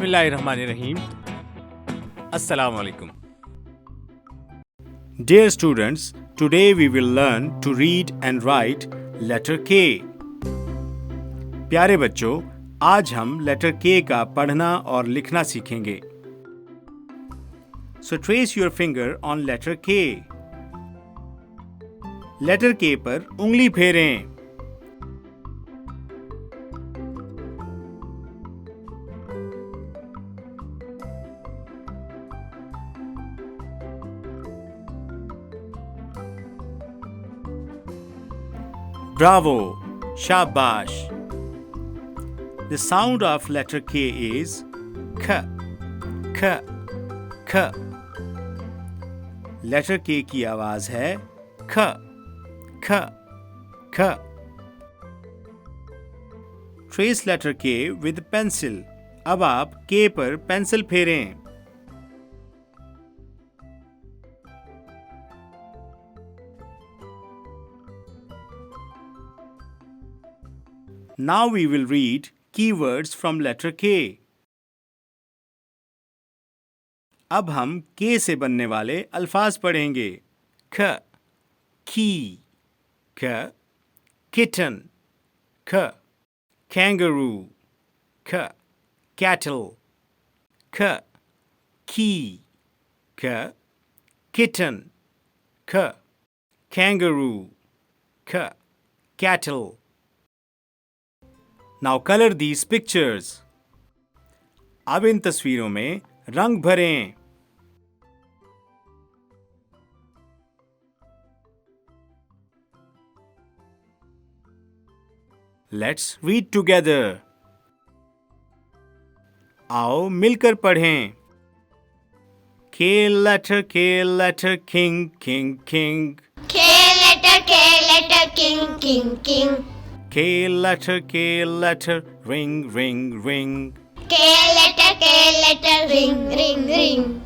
Bismillahirrahmanirrahim. Assalamu alaikum. Dear students, today we will learn to read and write letter K. प्यारे बच्चों, आज हम letter K का पढ़ना और लिखना सीखेंगे. So trace your finger on letter K. Letter K पर उंगली फेरें. Bravo! Shabash! The sound of letter K is K, K, K. Letter K की आवाज है K, K, K. Trace letter K with pencil. अब आप K पर pencil फेरें. Now we will read keywords from letter K. अब हम K से बनने वाले अल्फाज पढ़ेंगे. K, key, K, kitten, K, kangaroo, K, cattle, K, key, K, kitten, K, kangaroo, K, cattle. Now color these pictures. अब इन तस्वीरों में रंग भरें. Let's read together. आओ मिलकर पढ़ें. K letter king king king. K letter king king. K letter ring ring ring. K letter ring ring.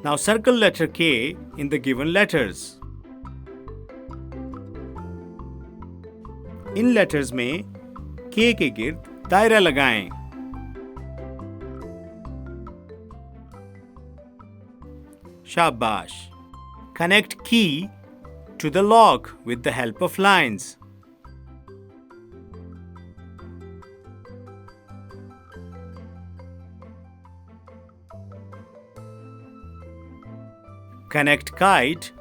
Now circle letter K in the given letters. In letters में K के गिर्द दायरा लगाएं. शाबाश. Connect key to the lock with the help of lines. Connect kite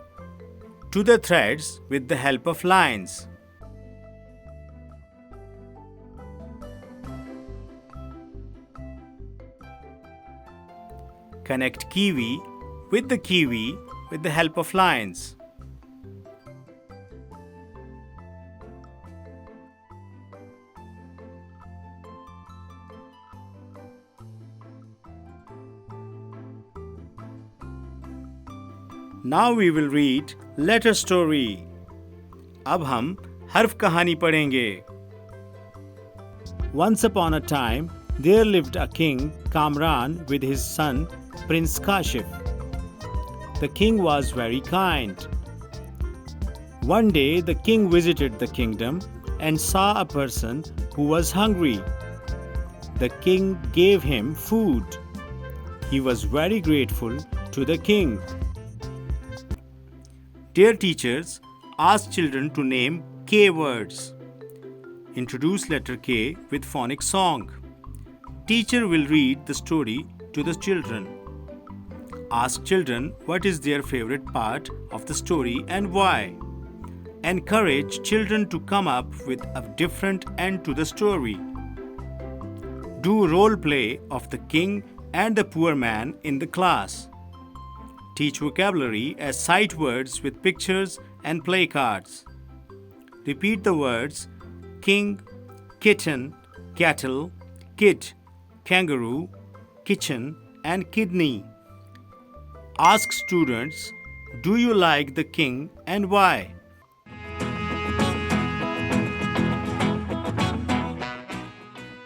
to the threads with the help of lines. Connect kiwi with the kiwi with the help of lines. Now we will read letter story. अब हम हर्फ कहानी पढ़ेंगे. Once upon a time, there lived a king, Kamran, with his son, Prince Kashif. The king was very kind. One day, the king visited the kingdom and saw a person who was hungry. The king gave him food. He was very grateful to the king. Dear teachers, ask children to name K words. Introduce letter K with phonic song. Teacher will read the story to the children. Ask children what is their favorite part of the story and why. Encourage children to come up with a different end to the story. Do role play of the king and the poor man in the class. Teach vocabulary as sight words with pictures and play cards. Repeat the words king, kitten, cattle, kid, kangaroo, kitchen, and kidney. Ask students, do you like the king and why?